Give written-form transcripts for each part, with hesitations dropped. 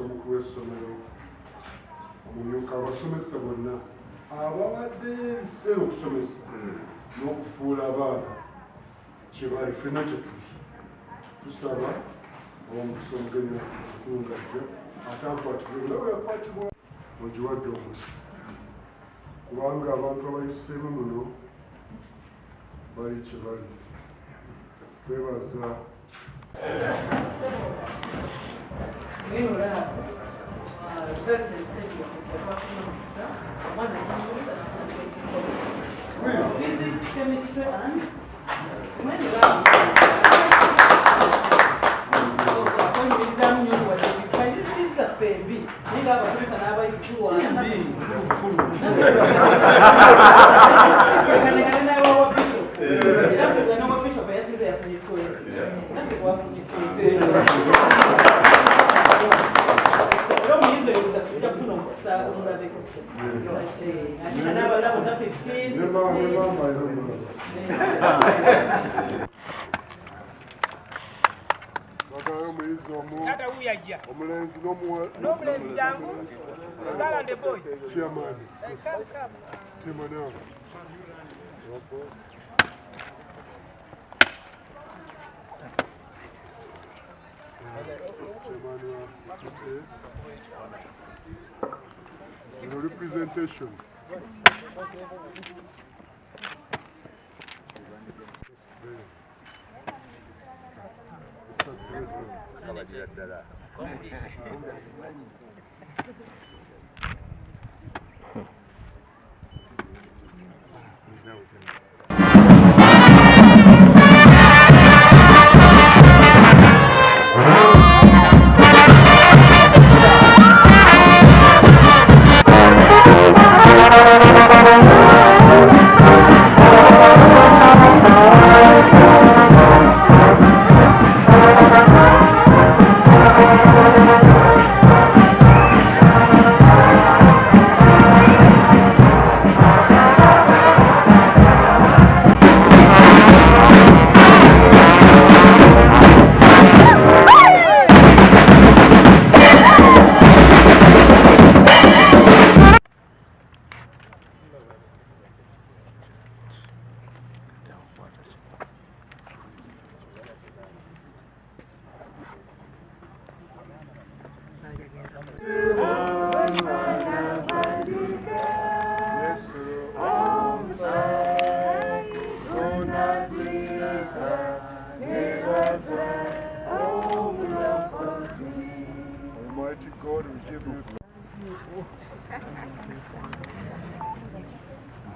omukulu w'essomero omumyuka abasomesa bonna ababadde ebiseera okusomesa n'okufuula abaana kye bali ffenna kye tuli tusaba omusongenya okungajja ate akwatibwe nga bwe yakwatibwa ogiwadde omukisa kubanga abantu abayiseemu muno bali kye bali twebaza Physics, chemistry, and omulenzi n'omulenzi jangu ogalande boy chairman Timana representation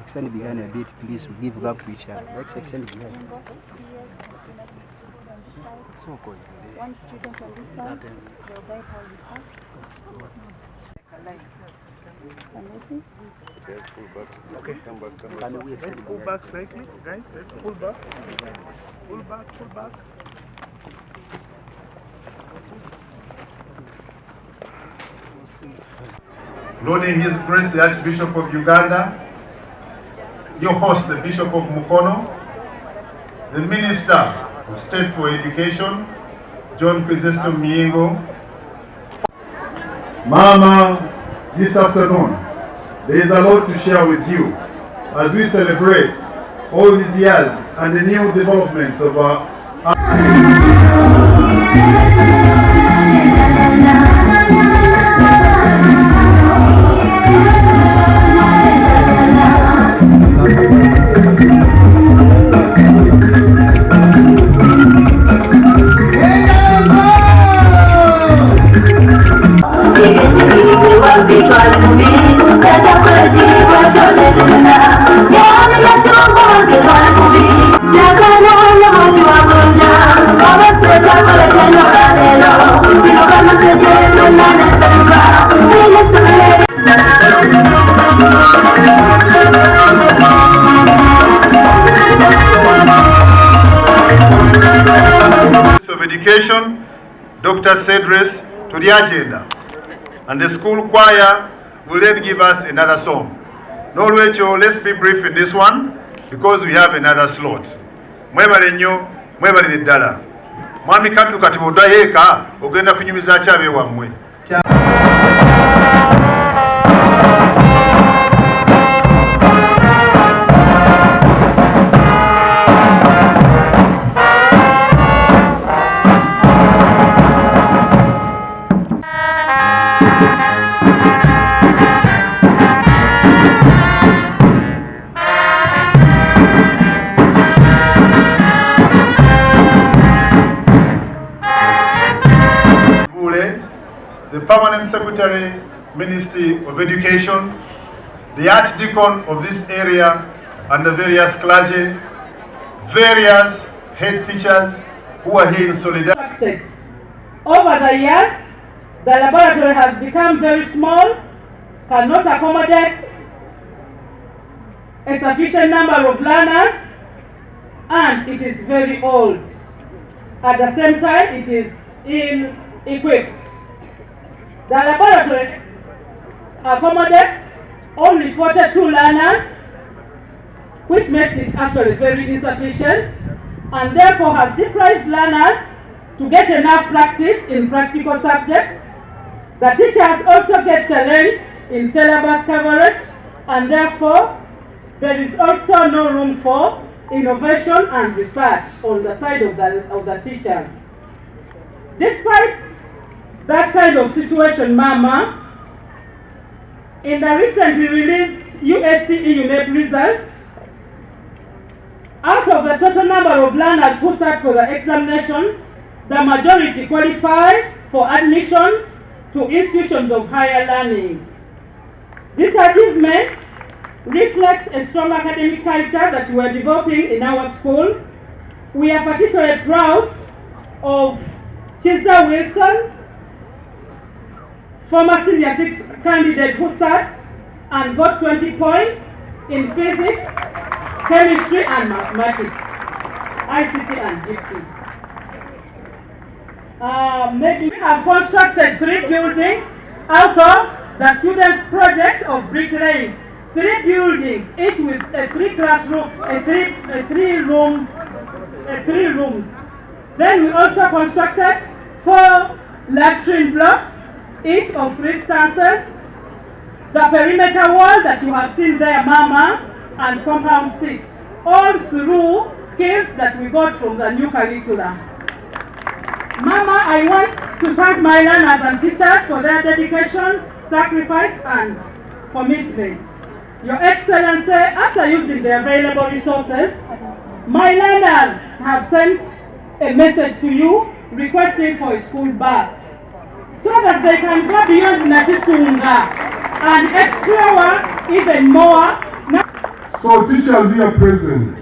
Extend behind a bit, please. Give gap to each other. Let's extend behind. So cool. One student on this side, they'll guide how you pass. Okay, pull back. Okay, come back. Let's pull back slightly, guys. Let's pull back. Pull back, pull back. Loading His Grace the Archbishop of Uganda, your host, the Bishop of Mukono, the Minister of State for Education, John Chrysostom Miengo. Mama, this afternoon, there is a lot to share with you as we celebrate all these years and the new developments of our of Education, Dr. Cedris, to the agenda, and the school choir will then give us another song. No, let's be brief in this one because we have another slot. Mwebale nnyo, mwebale ddala. Mwami kaddu kati bw'oddayo eka ogenda kunyumiza ki abeewammwe. The Permanent Secretary, Ministry of Education, the Archdeacon of this area, and the various clergy, various head teachers who are here in solidarity. Over the years, the laboratory has become very small, cannot accommodate a sufficient number of learners, and it is very old. At the same time, it is ill-equipped. The laboratory accommodates only 42 learners, which makes it actually very insufficient, and therefore has deprived learners to get enough practice in practical subjects. The teachers also get challenged in syllabus coverage, and therefore there is also no room for innovation and research on the side of the teachers. Despite that kind of situation, Mama, in the recently released USCE UNEP results, out of the total number of learners who sat for the examinations, the majority qualify for admissions to institutions of higher learning. This achievement reflects a strong academic culture that we are developing in our school. We are particularly proud of Chisa Wilson, former senior 6 candidate who sat and got 20 points in physics, chemistry and mathematics, ICT and GP. Maybe we have constructed 3 buildings out of the students' project of bricklaying. 3 buildings, each with a 3 classroom, three rooms. Then we also constructed 4 latrine blocks, each of 3 stances, the perimeter wall that you have seen there, Mama, and compound 6, all through skills that we got from the new curriculum. Mama, I want to thank my learners and teachers for their dedication, sacrifice, and commitment. Your Excellency, after using the available resources, my learners have sent a message to you requesting for a school bus so that they can go beyond Nachisunga and explore even more. So teachers here present,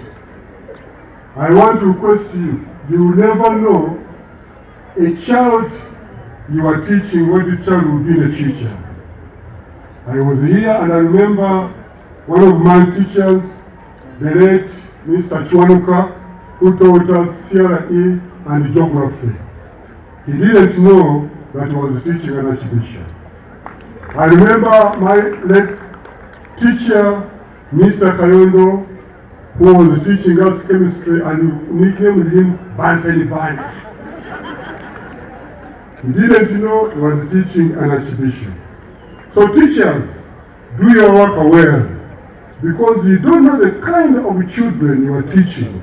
I want to request you, you will never know a child you are teaching what this child will be in the future. I was here and I remember one of my teachers, the late Mr. Chwanuka, who taught us CRE and geography. He didn't know that he was teaching an archbishop. I remember my late teacher, Mr. Kayondo, who was teaching us chemistry, and we nicknamed him Banseni Bana. He didn't know he was teaching an archbishop. So teachers, do your work well, because you don't know the kind of children you are teaching.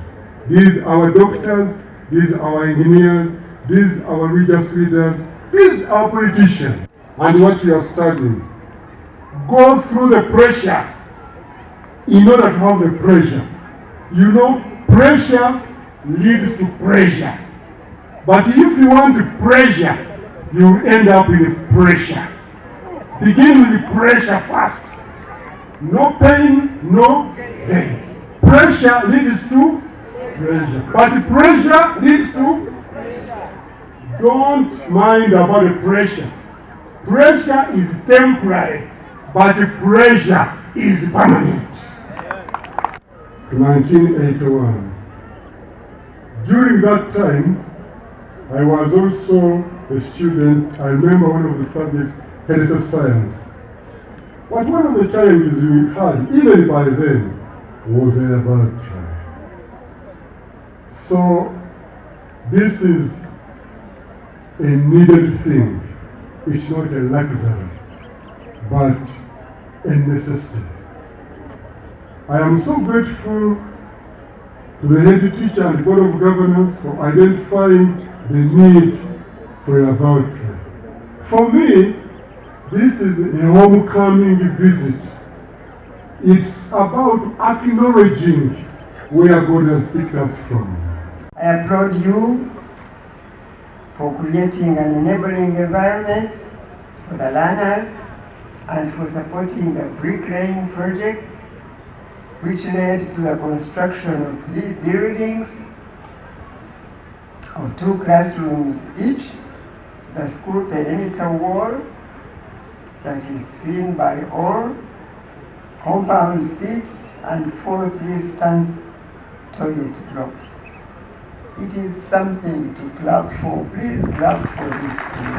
These are our doctors, these are our engineers, these are our religious leaders, these are politicians. And what you are studying, go through the pressure in order to have the pressure. You know, pressure leads to pressure. But if you want the pressure, you will end up with pressure. Begin with the pressure first. No pain, no gain. Pressure leads to pressure. But the pressure leads to pressure. Don't mind about the pressure. Pressure is temporary, but the pressure is permanent. 1981. During that time, I was also a student. I remember one of the subjects, health science. But one of the challenges we had, even by then, was the laboratory. So, this is a needed thing. is not a luxury, but a necessity. I am so grateful to the head teacher and Board of Governors for identifying the need for a laboratory. For me, this is a homecoming visit. It's about acknowledging where God has picked us from. I applaud you for creating an enabling environment for the learners and for supporting the bricklaying project, which led to the construction of 3 buildings of 2 classrooms each, the school perimeter wall that is seen by all, compound 6 and 4 3-stance toilet blocks. It is something to clap for. Please clap for this school.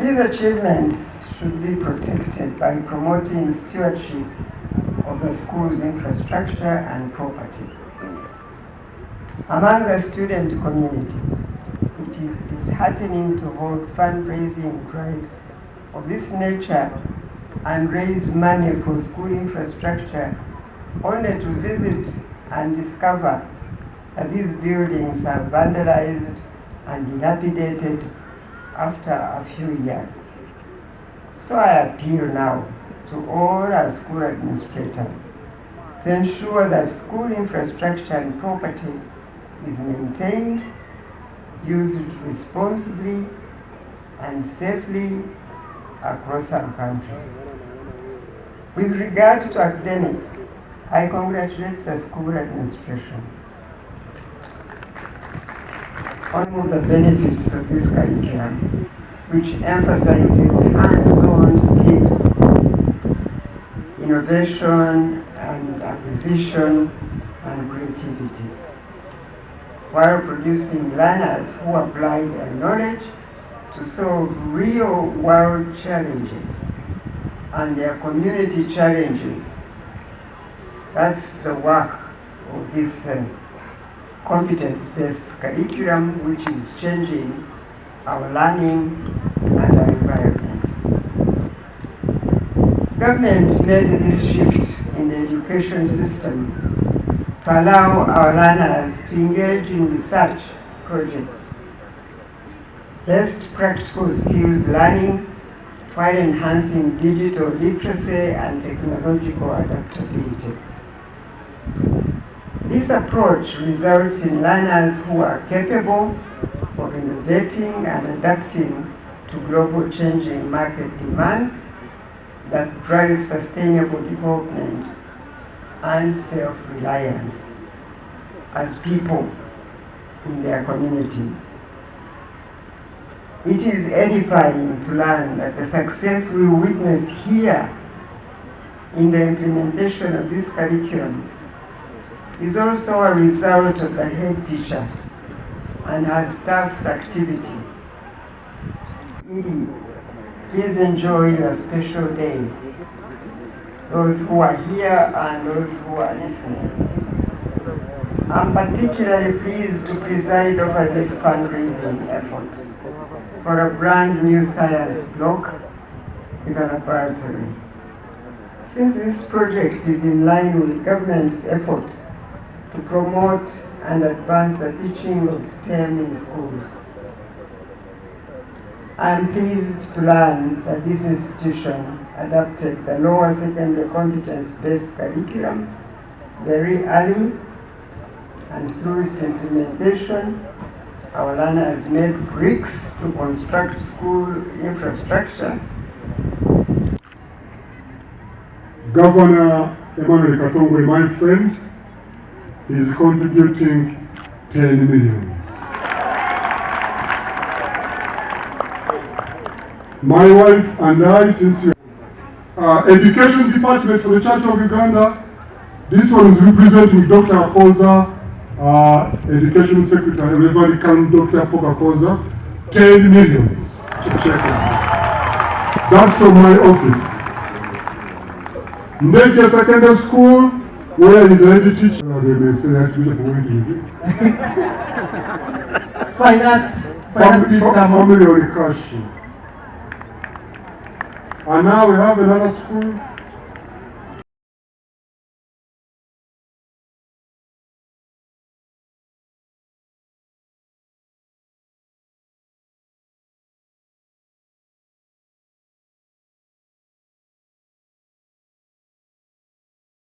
These achievements should be protected by promoting stewardship of the school's infrastructure and property. Among the student community, it is disheartening to hold fundraising drives of this nature and raise money for school infrastructure only to visit and discover that these buildings are vandalized and dilapidated after a few years. So I appeal now to all our school administrators to ensure that school infrastructure and property is maintained, used responsibly and safely across our country. With regard to academics, I congratulate the school administration on the benefits of this curriculum, which emphasizes hands-on skills, innovation and acquisition and creativity, while producing learners who apply their knowledge to solve real-world challenges and their community challenges. That's the work of this competence-based curriculum, which is changing our learning and our environment. Government made this shift in the education system to allow our learners to engage in research projects, best practical skills learning, while enhancing digital literacy and technological adaptability. This approach results in learners who are capable of innovating and adapting to global changing market demands that drive sustainable development and self-reliance as people in their communities. It is edifying to learn that the success we witness here in the implementation of this curriculum is also a result of the head teacher and her staff's activity. Edie, please enjoy your special day. Those who are here and those who are listening. I'm particularly pleased to preside over this fundraising effort for a brand new science block in the laboratory. Since this project is in line with government's efforts to promote and advance the teaching of STEM in schools, I am pleased to learn that this institution adopted the lower secondary competence-based curriculum very early, and through its implementation, our learners made bricks to construct school infrastructure. Governor Emmanuel Katongwe, my friend, is contributing 10 million. My wife and I, since you Education Department for the Church of Uganda, this one is representing Dr. Akoza, Education Secretary, Reverend Dr. Akoza, 10 million. That's from my office. Ndeke Secondary School, where is the head teacher? family on cash. And now we have another school